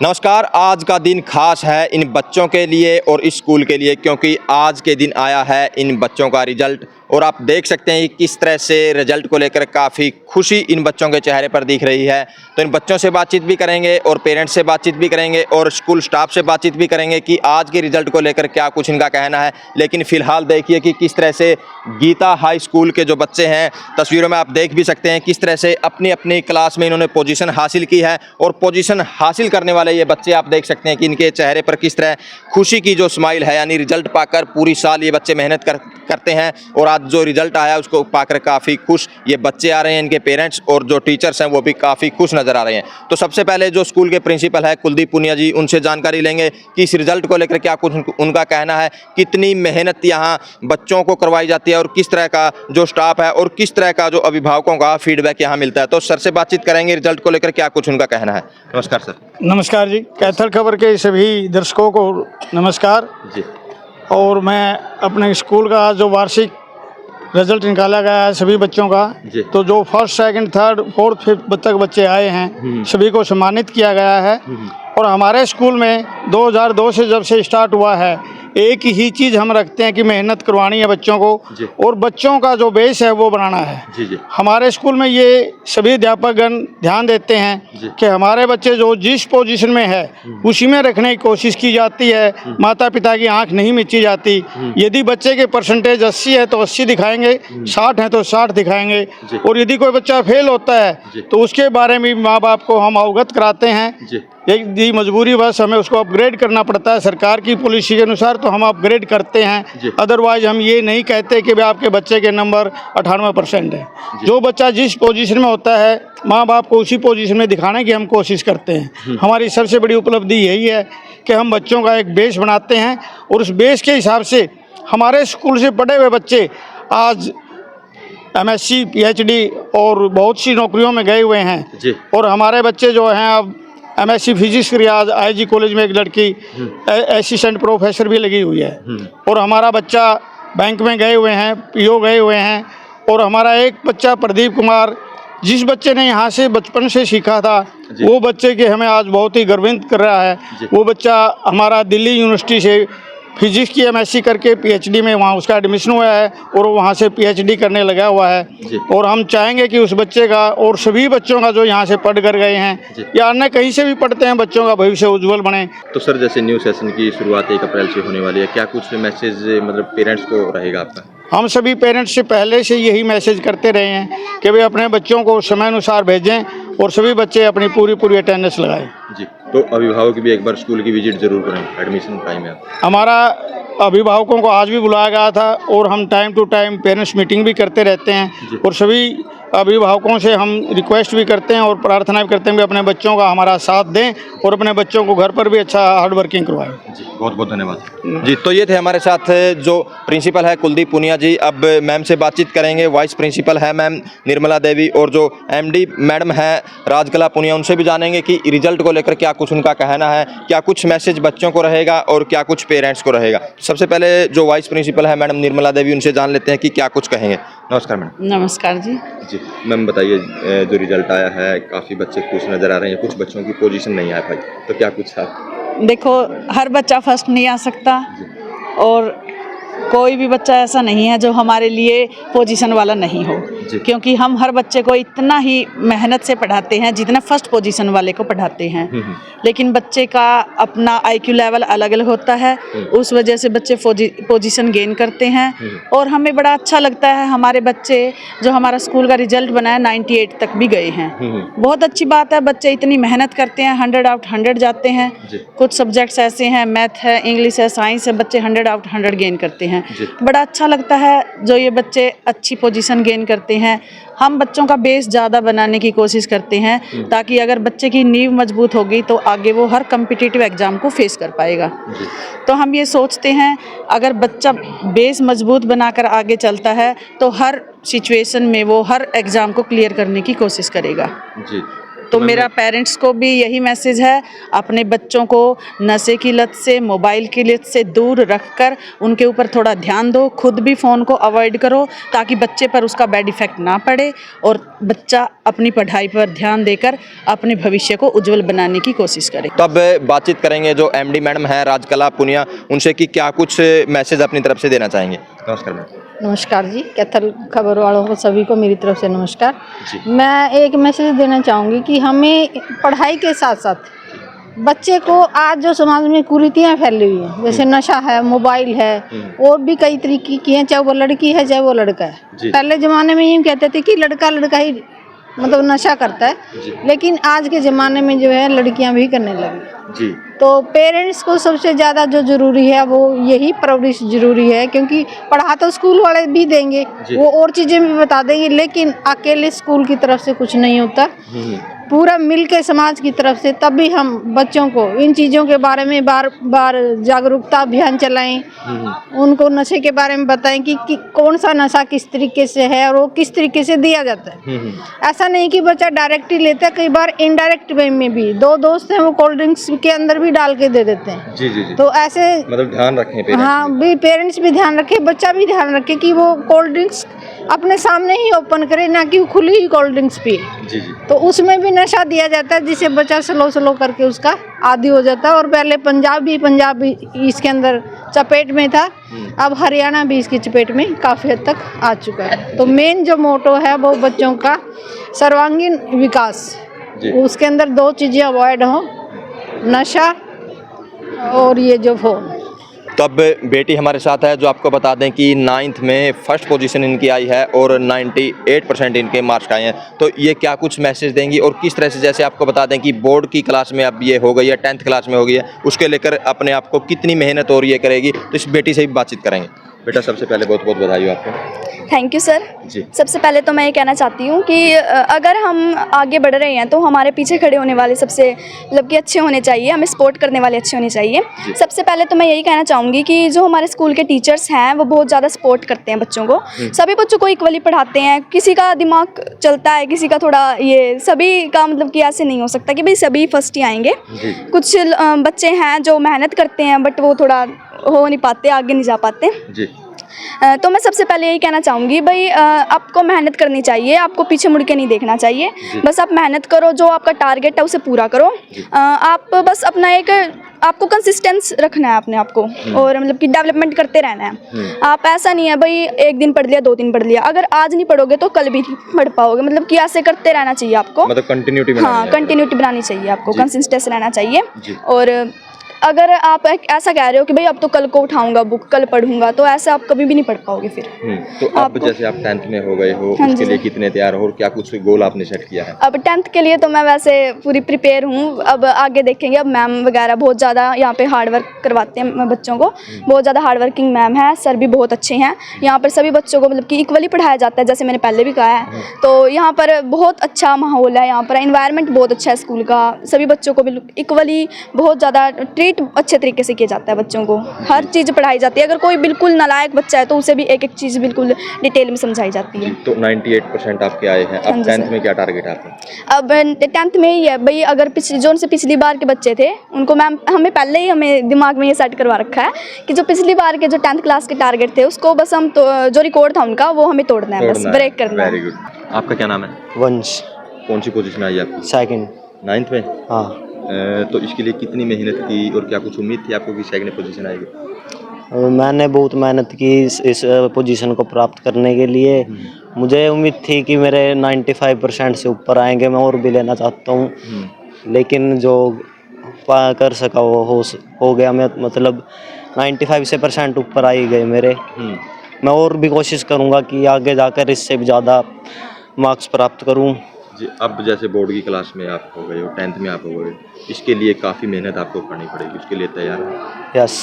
नमस्कार। आज का दिन खास है इन बच्चों के लिए और इस स्कूल के लिए, क्योंकि आज के दिन आया है इन बच्चों का रिजल्ट। और आप देख सकते हैं किस तरह से रिजल्ट को लेकर काफ़ी खुशी इन बच्चों के चेहरे पर दिख रही है। तो इन बच्चों से बातचीत भी करेंगे और पेरेंट्स से बातचीत भी करेंगे और स्कूल स्टाफ से बातचीत भी करेंगे कि आज के रिजल्ट को लेकर क्या कुछ इनका कहना है। लेकिन फ़िलहाल देखिए कि किस तरह से गीता हाई स्कूल के जो बच्चे हैं, तस्वीरों में आप देख भी सकते हैं किस तरह से अपनी अपनी क्लास में इन्होंने पोजीशन हासिल की है। और पोजीशन हासिल करने वाले ये बच्चे आप देख सकते हैं कि इनके चेहरे पर किस तरह खुशी की जो स्माइल है, यानी रिजल्ट पाकर पूरी साल ये बच्चे मेहनत करते हैं और आज जो रिजल्ट आया उसको पाकर काफ़ी खुश ये बच्चे आ रहे हैं। इनके पेरेंट्स और जो टीचर्स हैं वो भी काफ़ी खुश नज़र आ रहे हैं। तो सबसे पहले जो स्कूल के प्रिंसिपल है कुलदीप पुनिया जी, उनसे जानकारी लेंगे कि इस रिजल्ट को लेकर क्या कुछ उनका कहना है, कितनी मेहनत यहाँ बच्चों को करवाई जाती है और किस तरह का जो स्टाफ है और किस तरह का जो अभिभावकों का फीडबैक यहाँ मिलता है। तो सर से बातचीत करेंगे रिजल्ट को लेकर क्या कुछ उनका कहना है। नमस्कार सर। नमस्कार जी। कैथल खबर के सभी दर्शकों को नमस्कार जी। और मैं अपने स्कूल का जो वार्षिक रिजल्ट निकाला गया है सभी बच्चों का, तो जो first second third fourth fifth तक बच्चे आए हैं सभी को सम्मानित किया गया है। और हमारे स्कूल में 2002 से जब से स्टार्ट हुआ है एक ही चीज़ हम रखते हैं कि मेहनत करवानी है बच्चों को और बच्चों का जो बेस है वो बनाना है। हमारे स्कूल में ये सभी अध्यापकगण ध्यान देते हैं कि हमारे बच्चे जो जिस पोजीशन में है उसी में रखने की कोशिश की जाती है। माता पिता की आंख नहीं मिची जाती। यदि बच्चे के परसेंटेज 80 है तो 80 दिखाएंगे, 60 है तो 60 दिखाएंगे। और यदि कोई बच्चा फेल होता है तो उसके बारे में माँ बाप को हम अवगत कराते हैं। एक मजबूरी बस हमें उसको अपग्रेड करना पड़ता है सरकार की पॉलिसी के अनुसार, तो हम अपग्रेड करते हैं। अदरवाइज हम ये नहीं कहते कि भाई आपके बच्चे के नंबर 98% है। जो बच्चा जिस पोजीशन में होता है माँ बाप को उसी पोजीशन में दिखाने की हम कोशिश करते हैं। हमारी सबसे बड़ी उपलब्धि यही है कि हम बच्चों का एक बेस बनाते हैं और उस बेस के हिसाब से हमारे स्कूल से पढ़े हुए बच्चे आज MSc PhD और बहुत सी नौकरियों में गए हुए हैं। और हमारे बच्चे जो हैं अब MSc फिजिक्स की आज IG कॉलेज में एक लड़की असिस्टेंट प्रोफेसर भी लगी हुई है। और हमारा बच्चा बैंक में गए हुए हैं, PO गए हुए हैं। और हमारा एक बच्चा प्रदीप कुमार, जिस बच्चे ने यहाँ से बचपन से सीखा था वो बच्चे के हमें आज बहुत ही गर्वित कर रहा है। वो बच्चा हमारा दिल्ली यूनिवर्सिटी से फिजिक्स की MSc करके PhD में वहाँ उसका एडमिशन हुआ है और वहाँ से PhD करने लगा हुआ है। और हम चाहेंगे कि उस बच्चे का और सभी बच्चों का जो यहाँ से पढ़ कर गए हैं या अन्य कहीं से भी पढ़ते हैं बच्चों का भविष्य उज्जवल बने। तो सर जैसे न्यू सेशन की शुरुआत 1 अप्रैल से होने वाली है, क्या कुछ मैसेज मतलब पेरेंट्स को रहेगा आपका? हम सभी पेरेंट्स से पहले से यही मैसेज करते रहे हैं कि वे अपने बच्चों को समय अनुसार भेजें और सभी बच्चे अपनी पूरी अटेंडेंस लगाएं। जी। तो अभिभावक भी एक बार स्कूल की विजिट जरूर करें एडमिशन टाइम में। हमारा अभिभावकों को आज भी बुलाया गया था और हम time to time parents meeting भी करते रहते हैं। और सभी अभिभावकों से हम रिक्वेस्ट भी करते हैं और प्रार्थना भी करते हैं कि अपने बच्चों का हमारा साथ दें और अपने बच्चों को घर पर भी अच्छा हार्ड वर्किंग करवाएं। जी, बहुत बहुत धन्यवाद जी। तो ये थे हमारे साथ जो प्रिंसिपल है कुलदीप पुनिया जी। अब मैम से बातचीत करेंगे। वाइस प्रिंसिपल है मैम निर्मला देवी और जो MD मैडम है राजकला पुनिया, उनसे भी जानेंगे कि रिजल्ट को लेकर क्या कुछ उनका कहना है, क्या कुछ मैसेज बच्चों को रहेगा और क्या कुछ पेरेंट्स को रहेगा। सबसे पहले जो वाइस प्रिंसिपल है मैडम निर्मला देवी, उनसे जान लेते हैं कि क्या कुछ कहेंगे। नमस्कार मैडम। नमस्कार जी। जी मैम बताइए, जो रिजल्ट आया है काफ़ी बच्चे खुश नज़र आ रहे हैं, कुछ बच्चों की पोजीशन नहीं आ पाई, तो क्या कुछ था? देखो, हर बच्चा फर्स्ट नहीं आ सकता और कोई भी बच्चा ऐसा नहीं है जो हमारे लिए पोजीशन वाला नहीं हो, क्योंकि हम हर बच्चे को इतना ही मेहनत से पढ़ाते हैं जितना फर्स्ट पोजीशन वाले को पढ़ाते हैं। लेकिन बच्चे का अपना IQ लेवल अलग अलग होता है, उस वजह से बच्चे पोजीशन गेन करते हैं। और हमें बड़ा अच्छा लगता है हमारे बच्चे जो हमारा स्कूल का रिजल्ट बनाया 98 तक भी गए हैं। बहुत अच्छी बात है, बच्चे इतनी मेहनत करते हैं, 100 आउट 100 जाते हैं। कुछ सब्जेक्ट्स ऐसे हैं, मैथ है, इंग्लिश है, साइंस है, बच्चे 100 आउट 100 गेन करते हैं। बड़ा अच्छा लगता है जो ये बच्चे अच्छी पोजीशन गेन करते हैं। हम बच्चों का बेस ज़्यादा बनाने की कोशिश करते हैं ताकि अगर बच्चे की नींव मजबूत होगी तो आगे वो हर कम्पिटिटिव एग्ज़ाम को फेस कर पाएगा। तो हम ये सोचते हैं अगर बच्चा बेस मजबूत बनाकर आगे चलता है तो हर सिचुएशन में वो हर एग्ज़ाम को क्लियर करने की कोशिश करेगा। जी। तो मेरा पेरेंट्स को भी यही मैसेज है, अपने बच्चों को नशे की लत से, मोबाइल की लत से दूर रखकर उनके ऊपर थोड़ा ध्यान दो। खुद भी फ़ोन को अवॉइड करो ताकि बच्चे पर उसका बैड इफ़ेक्ट ना पड़े और बच्चा अपनी पढ़ाई पर ध्यान देकर अपने भविष्य को उज्जवल बनाने की कोशिश करें। तो अब बातचीत करेंगे जो एमडी मैडम है राजकला पुनिया उनसे कि क्या कुछ मैसेज अपनी तरफ से देना चाहेंगे। नमस्कार मैडम। नमस्कार जी, कैथल खबर वालों को सभी को मेरी तरफ से नमस्कार। जी। मैं एक मैसेज देना चाहूँगी कि हमें पढ़ाई के साथ साथ बच्चे को, आज जो समाज में कुरीतियाँ फैली हुई हैं, जैसे नशा है, मोबाइल है, और भी कई तरीके की हैं, चाहे वो लड़की है चाहे वो लड़का है। पहले ज़माने में यूँ कहते थे कि लड़का लड़का ही मतलब नशा करता है, लेकिन आज के ज़माने में जो है लड़कियां भी करने लगी जी। तो पेरेंट्स को सबसे ज़्यादा जो ज़रूरी है वो यही परवरिश ज़रूरी है, क्योंकि पढ़ा तो स्कूल वाले भी देंगे, वो और चीज़ें भी बता देंगे, लेकिन अकेले स्कूल की तरफ से कुछ नहीं होता, पूरा मिल के समाज की तरफ से, तभी हम बच्चों को इन चीज़ों के बारे में बार बार जागरूकता अभियान चलाएं, उनको नशे के बारे में बताएं कि कौन सा नशा किस तरीके से है और वो किस तरीके से दिया जाता है। ऐसा नहीं कि बच्चा डायरेक्ट ही लेता है, कई बार इनडायरेक्ट वे में भी, दो दोस्त हैं वो कोल्ड ड्रिंक्स के अंदर भी डाल के दे देते हैं। जी जी जी। तो ऐसे मतलब ध्यान रखें पेरेंट्स। हाँ भी, पेरेंट्स भी ध्यान रखे, बच्चा भी ध्यान रखे कि वो कोल्ड ड्रिंक्स अपने सामने ही ओपन करे, ना कि खुली ही कोल्ड ड्रिंक्स पिए। जी जी। तो उसमें भी नशा दिया जाता है जिससे बच्चा स्लो करके उसका आदी हो जाता है। और पहले पंजाब भी इसके अंदर चपेट में था, अब हरियाणा भी इसकी चपेट में काफ़ी हद तक आ चुका है। तो मेन जो मोटो है वो बच्चों का सर्वांगीण विकास, उसके अंदर दो चीज़ें अवॉइड हो, नशा और ये जो फोन। तो अब बेटी हमारे साथ है जो आपको बता दें कि 9th में फर्स्ट पोजीशन इनकी आई है और 98% इनके मार्क्स आए हैं। तो ये क्या कुछ मैसेज देंगी और किस तरह से, जैसे आपको बता दें कि बोर्ड की क्लास में अब ये हो गई है, 10th क्लास में हो गई है, उसके लेकर अपने आप को कितनी मेहनत और ये करेगी, तो इस बेटी से भी बातचीत करेंगे। बेटा सबसे पहले बहुत बहुत बधाई हो आपको। थैंक यू सर जी। सबसे पहले तो मैं ये कहना चाहती हूँ कि अगर हम आगे बढ़ रहे हैं तो हमारे पीछे खड़े होने वाले सबसे मतलब कि अच्छे होने चाहिए, हमें सपोर्ट करने वाले अच्छे होने चाहिए। सबसे पहले तो मैं यही कहना चाहूँगी कि जो हमारे स्कूल के टीचर्स हैं वो बहुत ज़्यादा सपोर्ट करते हैं बच्चों को, सभी बच्चों को इक्वली पढ़ाते हैं। किसी का दिमाग चलता है, किसी का थोड़ा, ये सभी का मतलब कि ऐसे नहीं हो सकता कि भाई सभी फर्स्ट ही आएंगे। कुछ बच्चे हैं जो मेहनत करते हैं बट वो थोड़ा हो नहीं पाते, आगे नहीं जा पाते जी। तो मैं सबसे पहले यही कहना चाहूँगी भाई आपको मेहनत करनी चाहिए, आपको पीछे मुड़ के नहीं देखना चाहिए, बस आप मेहनत करो, जो आपका टारगेट है उसे पूरा करो। आप बस अपना एक, आपको कंसिस्टेंस रखना है अपने आप को और मतलब कि डेवलपमेंट करते रहना है। आप ऐसा नहीं है भाई एक दिन पढ़ लिया, 2 दिन पढ़ लिया, अगर आज नहीं पढ़ोगे तो कल भी नहीं पढ़ पाओगे, मतलब कि ऐसे करते रहना चाहिए आपको, मतलब कंटिन्यूटी बनानी है। हाँ कंटिन्यूटी बनानी चाहिए आपको, कंसिस्टेंस रहना चाहिए। और अगर आप ऐसा कह रहे हो कि भाई अब तो कल को उठाऊंगा बुक, कल पढ़ूंगा, तो ऐसा आप कभी भी नहीं पढ़ पाओगे फिर। तो अब जैसे आप 10th में हो गए हो, उसके लिए कितने तैयार हो और क्या कुछ गोल आपने सेट किया है? अब 10th के लिए तो मैं वैसे पूरी प्रिपेयर हूँ, अब आगे देखेंगे। अब मैम वगैरह बहुत ज़्यादा यहाँ पे हार्ड वर्क करवाते हैं बच्चों को, बहुत ज़्यादा हार्ड वर्किंग मैम है, सर भी बहुत अच्छे हैं। यहाँ पर सभी बच्चों को मतलब कि इक्वली पढ़ाया जाता है, जैसे मैंने पहले भी कहा है। तो यहाँ पर बहुत अच्छा माहौल है, यहाँ पर इन्वायरमेंट बहुत अच्छा है स्कूल का, सभी बच्चों को इक्वली बहुत ज़्यादा ट्रीट अच्छे तरीके से किया जाता है, बच्चों को हर चीज़ पढ़ाई जाती है। अगर कोई बिल्कुल नालायक बच्चा है तो उसे भी एक एक चीज़ बिल्कुल डिटेल में समझाई जाती है। तो 98% आपके आए हैं, अब 10th में क्या टारगेट है आपका? अब 10th में ही है भाई, अगर पिछली बार के बच्चे थे उनको मैम हमें पहले ही हमें दिमाग में ये सेट करवा रखा है कि जो पिछली बार के जो 10th क्लास के टारगेट थे उसको बस हम जो रिकॉर्ड था उनका वो हमें तोड़ना है, बस ब्रेक करना है। Very good. आपका क्या नाम है? वंश। कौन सी पोजीशन आई आपकी? सेकंड। 9th में? हाँ। तो इसके लिए कितनी मेहनत की और क्या कुछ उम्मीद थी आपको कि सेकंड पोजीशन आएगी? मैंने बहुत मेहनत की इस पोजीशन को प्राप्त करने के लिए। मुझे उम्मीद थी कि मेरे 95% से ऊपर आएंगे, मैं और भी लेना चाहता हूँ, लेकिन जो कर सका वो हो गया। मैं मतलब 95% ऊपर आ ही गए मेरे। मैं और भी कोशिश करूँगा कि आगे जाकर इससे भी ज़्यादा मार्क्स प्राप्त करूँ जी। अब जैसे बोर्ड की क्लास में आप हो गए हो, 10th में आप हो गए, इसके लिए काफ़ी मेहनत आपको करनी पड़ेगी, उसके लिए तैयार है? यस।